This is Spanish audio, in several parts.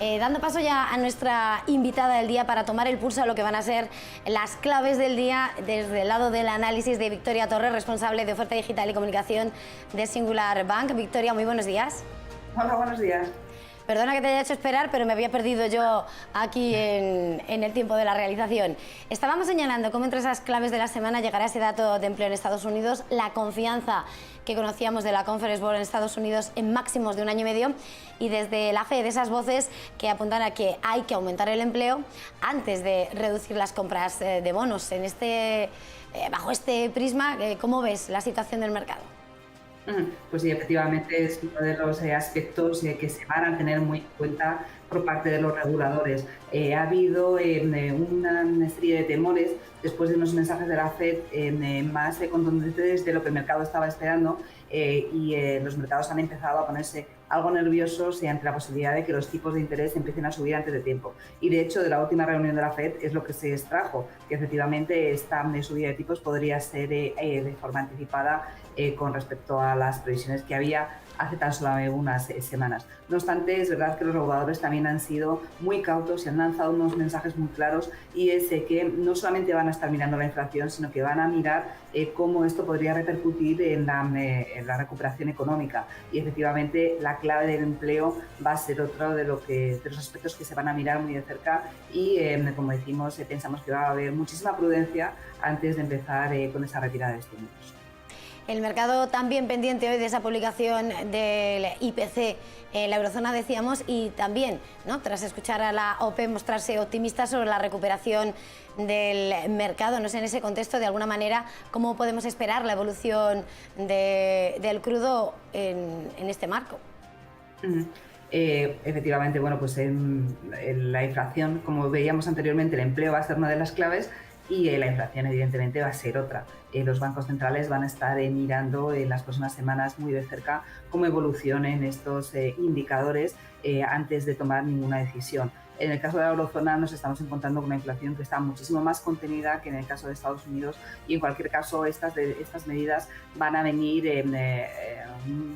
Dando paso ya a nuestra invitada del día para tomar el pulso a lo que van a ser las claves del día desde el lado del análisis de Victoria Torres, responsable de oferta digital y comunicación de Singular Bank. Victoria, muy buenos días. Hola, buenos días. Perdona que te haya hecho esperar, pero me había perdido yo aquí en el tiempo de la realización. Estábamos señalando cómo entre esas claves de la semana llegará ese dato de empleo en Estados Unidos, la confianza que conocíamos de la Conference Board en Estados Unidos en máximos de 1 año y medio, y desde la FED esas voces que apuntan a que hay que aumentar el empleo antes de reducir las compras de bonos. Bajo este prisma, ¿cómo ves la situación del mercado? Pues sí, efectivamente es uno de los aspectos que se van a tener muy en cuenta por parte de los reguladores. Ha habido una serie de temores después de unos mensajes de la FED más contundentes de lo que el mercado estaba esperando y los mercados han empezado a ponerse algo nerviosos ante la posibilidad de que los tipos de interés empiecen a subir antes de tiempo. Y de hecho, de la última reunión de la FED es lo que se extrajo, que efectivamente esta subida de tipos podría ser de forma anticipada con respecto a las previsiones que había hace tan solo unas semanas. No obstante, es verdad que los reguladores también han sido muy cautos y han lanzado unos mensajes muy claros, y es que no solamente van a estar mirando la inflación, sino que van a mirar cómo esto podría repercutir en la recuperación económica. Y efectivamente la clave del empleo va a ser otro de los aspectos que se van a mirar muy de cerca, y como decimos, pensamos que va a haber muchísima prudencia antes de empezar con esa retirada de estímulos. El mercado también pendiente hoy de esa publicación del IPC en la eurozona, decíamos, y también, ¿no?, tras escuchar a la OPE mostrarse optimista sobre la recuperación del mercado. No sé, en ese contexto, de alguna manera, ¿cómo podemos esperar la evolución del crudo en este marco? Efectivamente, bueno, pues en la inflación, como veíamos anteriormente, el empleo va a ser una de las claves, y la inflación evidentemente va a ser otra. Los bancos centrales van a estar mirando en las próximas semanas muy de cerca cómo evolucionen estos indicadores antes de tomar ninguna decisión. En el caso de la eurozona nos estamos encontrando con una inflación que está muchísimo más contenida que en el caso de Estados Unidos, y en cualquier caso estas medidas van a venir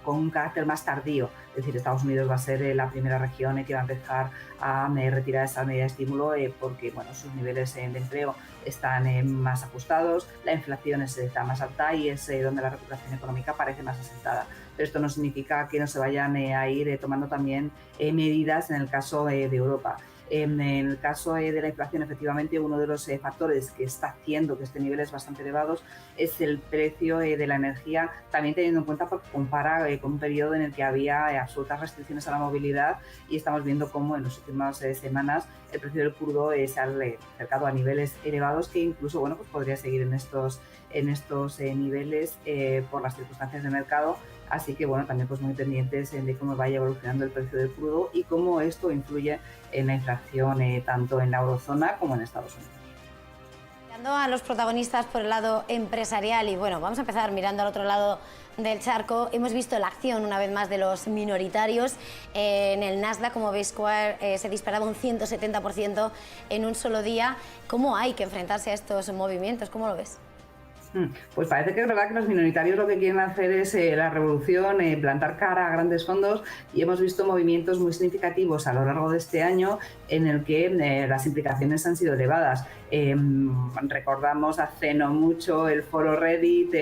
con un carácter más tardío. Es decir, Estados Unidos va a ser la primera región que va a empezar a retirar esta medida de estímulo porque bueno, sus niveles de empleo están más ajustados, la inflación está más alta y es donde la recuperación económica parece más asentada. Pero esto no significa que no se vayan a ir tomando también medidas en el caso de Europa. En el caso de la inflación, efectivamente, uno de los factores que está haciendo que esté niveles bastante elevados es el precio de la energía, también teniendo en cuenta porque compara con un periodo en el que había absolutas restricciones a la movilidad, y estamos viendo cómo en las últimas semanas el precio del crudo se ha acercado a niveles elevados que incluso, bueno, pues podría seguir en estos niveles por las circunstancias de mercado. Así que bueno, también pues muy pendientes de cómo vaya evolucionando el precio del crudo y cómo esto influye en la inflación tanto en la eurozona como en Estados Unidos. Mirando a los protagonistas por el lado empresarial, y bueno, vamos a empezar mirando al otro lado del charco. Hemos visto la acción una vez más de los minoritarios en el Nasdaq. Como veis, se disparaba un 170% en un solo día. ¿Cómo hay que enfrentarse a estos movimientos? ¿Cómo lo ves? Pues parece que es verdad que los minoritarios lo que quieren hacer es la revolución, plantar cara a grandes fondos, y hemos visto movimientos muy significativos a lo largo de este año en el que las implicaciones han sido elevadas. Recordamos hace no mucho el foro Reddit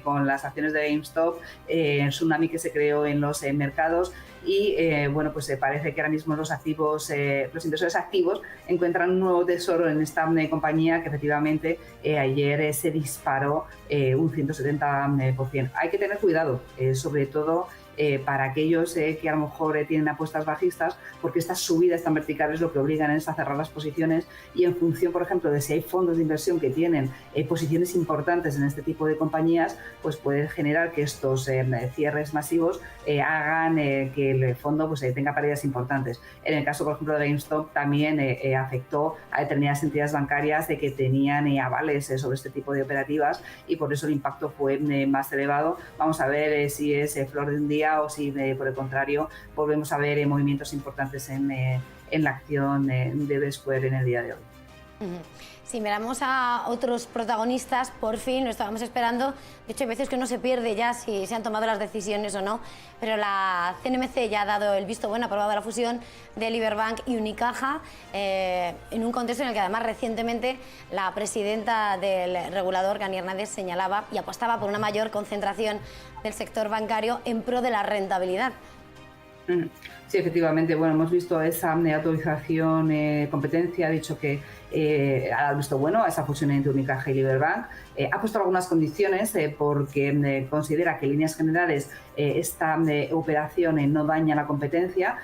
con las acciones de GameStop, el tsunami que se creó en los mercados, y bueno, pues parece que ahora mismo los inversores activos encuentran un nuevo tesoro en esta compañía que efectivamente ayer se disparó un 170%. Hay que tener cuidado, sobre todo para aquellos que a lo mejor tienen apuestas bajistas, porque estas subidas tan verticales lo que obligan es a cerrar las posiciones, y en función, por ejemplo, de si hay fondos de inversión que tienen posiciones importantes en este tipo de compañías, pues puede generar que estos cierres masivos hagan que el fondo pues, tenga pérdidas importantes. En el caso, por ejemplo, de GameStop también afectó a determinadas entidades bancarias que tenían avales sobre este tipo de operativas, y por eso el impacto fue más elevado. Vamos a ver si es flor de un día o si por el contrario volvemos a ver movimientos importantes en la acción de B-Square en el día de hoy. Si miramos a otros protagonistas, por fin lo estábamos esperando. De hecho, hay veces que uno se pierde ya si se han tomado las decisiones o no, pero la CNMC ya ha dado el visto bueno, ha aprobado la fusión de Liberbank y Unicaja, en un contexto en el que además recientemente la presidenta del regulador, Gani Hernández, señalaba y apostaba por una mayor concentración del sector bancario en pro de la rentabilidad. Sí, efectivamente, bueno, hemos visto esa autorización, competencia, ha dicho que ha dado visto bueno a esa fusión entre Unicaja y Liberbank. Ha puesto algunas condiciones porque considera que en líneas generales esta operación no daña la competencia,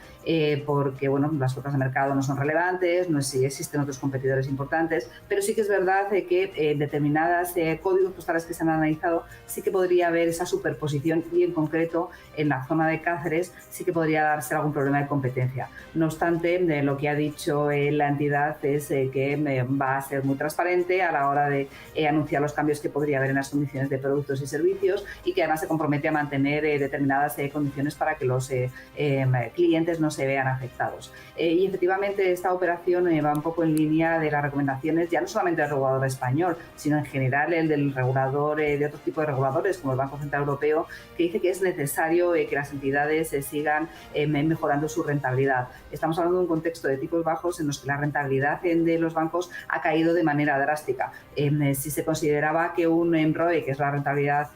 porque bueno, las cuotas de mercado no son relevantes, no existen otros competidores importantes, pero sí que es verdad que determinados códigos postales que se han analizado sí que podría haber esa superposición y en concreto en la zona de Cáceres sí que podría darse algún problema de competencia. No obstante, lo que ha dicho la entidad es que va a ser muy transparente a la hora de anunciar los cambios que podría haber en las condiciones de productos y servicios y que además se compromete a mantener determinadas condiciones para que los clientes no se vean afectados. Y efectivamente esta operación va un poco en línea de las recomendaciones ya no solamente del regulador español, sino en general el del regulador de otro tipo de reguladores como el Banco Central Europeo, que dice que es necesario que las entidades sigan mejorando su rentabilidad. Estamos hablando de un contexto de tipos bajos en los que la rentabilidad de los bancos ha caído de manera drástica. Si se consideraba que un ROE, que es la rentabilidad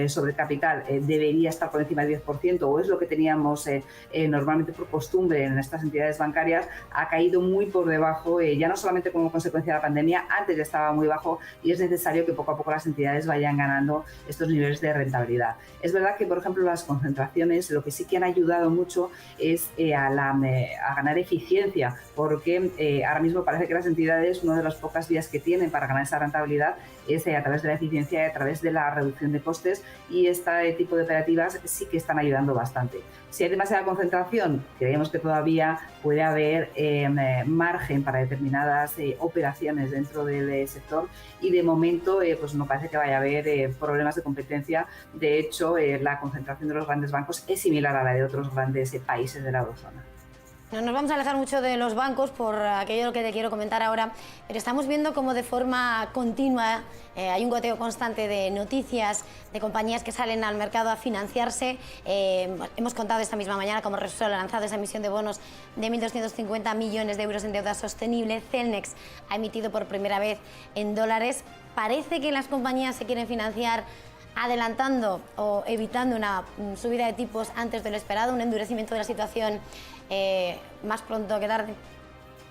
sobre capital, debería estar por encima del 10%, o es lo que teníamos normalmente por costumbre en estas entidades bancarias, ha caído muy por debajo, ya no solamente como consecuencia de la pandemia, antes ya estaba muy bajo y es necesario que poco a poco las entidades vayan ganando estos niveles de rentabilidad. Es verdad que, por ejemplo, las concentraciones lo que sí que han ayudado mucho es a ganar eficiencia, porque ahora mismo parece que las entidades, una de las pocas vías que tienen para ganar esa rentabilidad es a través de la eficiencia y a través de la reducción de costes, y este tipo de operativas sí que están ayudando bastante. Si hay demasiada concentración, creemos que todavía puede haber margen para determinadas operaciones dentro del sector y de momento pues no parece que vaya a haber problemas de competencia. De hecho, la concentración de los grandes bancos es similar a la de otros grandes países de la eurozona. No nos vamos a alejar mucho de los bancos por aquello que te quiero comentar ahora, pero estamos viendo cómo de forma continua hay un goteo constante de noticias de compañías que salen al mercado a financiarse. Hemos contado esta misma mañana cómo Repsol ha lanzado esa emisión de bonos de 1.250 millones de euros en deuda sostenible. Celnex ha emitido por primera vez en dólares. Parece que las compañías se quieren financiar adelantando o evitando una subida de tipos antes de lo esperado, un endurecimiento de la situación más pronto que tarde.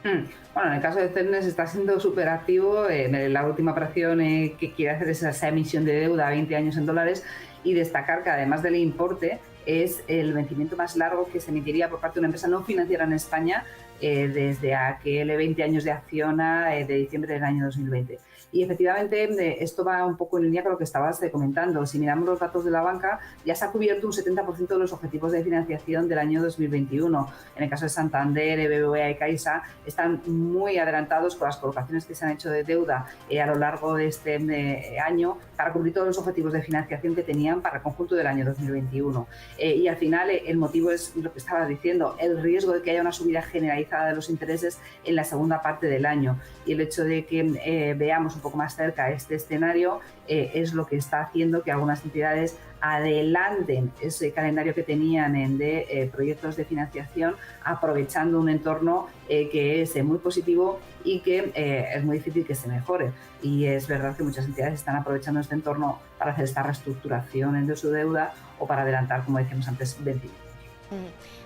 Bueno, en el caso de Celnex está siendo súper activo. La última operación que quiere hacer es esa emisión de deuda a 20 años en dólares, y destacar que además del importe es el vencimiento más largo que se emitiría por parte de una empresa no financiera en España desde aquel 20 años de Acciona de diciembre del año 2020. Y efectivamente esto va un poco en línea con lo que estabas comentando. Si miramos los datos de la banca, ya se ha cubierto un 70% de los objetivos de financiación del año 2021. En el caso de Santander, BBVA y Caixa están muy adelantados con las colocaciones que se han hecho de deuda a lo largo de este año para cubrir todos los objetivos de financiación que tenían para el conjunto del año 2021. Y al final el motivo es lo que estabas diciendo, el riesgo de que haya una subida generalizada de los intereses en la segunda parte del año, y el hecho de que veamos un poco más cerca este escenario es lo que está haciendo que algunas entidades adelanten ese calendario que tenían de proyectos de financiación, aprovechando un entorno que es muy positivo y que es muy difícil que se mejore. Y es verdad que muchas entidades están aprovechando este entorno para hacer esta reestructuración de su deuda o para adelantar, como decíamos antes, vencimientos.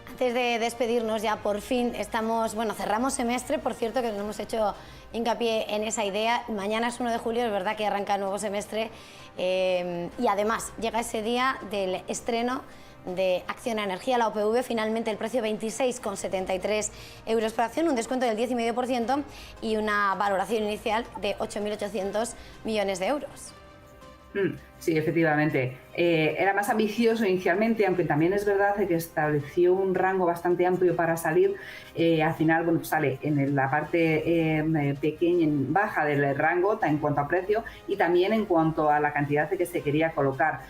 Antes de despedirnos, ya por fin cerramos semestre, por cierto, que no hemos hecho hincapié en esa idea. Mañana es 1 de julio, es verdad que arranca el nuevo semestre y además llega ese día del estreno de Acciona Energía, la OPV, finalmente el precio 26,73 euros por acción, un descuento del 10,5% y una valoración inicial de 8.800 millones de euros. Sí, efectivamente. Era más ambicioso inicialmente, aunque también es verdad que estableció un rango bastante amplio para salir. Al final, bueno, sale en la parte pequeña, baja del rango en cuanto a precio y también en cuanto a la cantidad de que se quería colocar.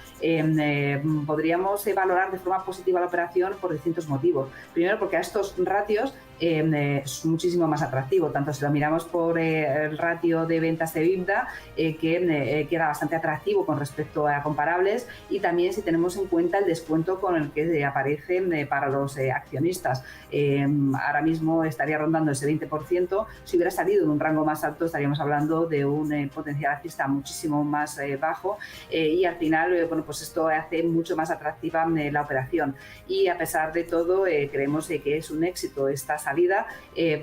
Podríamos valorar de forma positiva la operación por distintos motivos. Primero, porque a estos ratios es muchísimo más atractivo, tanto si lo miramos por el ratio de ventas EBITDA, que queda bastante atractivo con respecto a comparables, y también si tenemos en cuenta el descuento con el que aparece para los accionistas. Ahora mismo estaría rondando ese 20%, si hubiera salido en un rango más alto estaríamos hablando de un potencial alcista muchísimo más bajo, y al final bueno, pues esto hace mucho más atractiva la operación, y a pesar de todo creemos que es un éxito esta salida,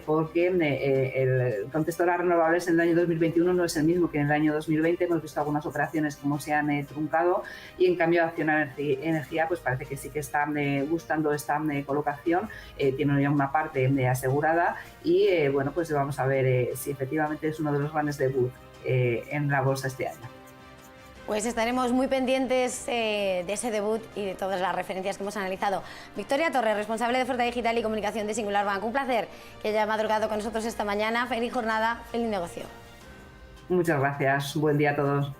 porque el contexto de las renovables en el año 2021 no es el mismo que en el año 2020. Hemos visto algunas operaciones como se han truncado, y en cambio Acciona Energía pues parece que sí que está gustando esta colocación, tiene ya una parte asegurada, y bueno, pues vamos a ver si efectivamente es uno de los grandes debut en la bolsa este año. Pues estaremos muy pendientes de ese debut y de todas las referencias que hemos analizado. Victoria Torres, responsable de oferta digital y comunicación de Singular Bank. Un placer que haya madrugado con nosotros esta mañana. Feliz jornada, feliz negocio. Muchas gracias. Buen día a todos.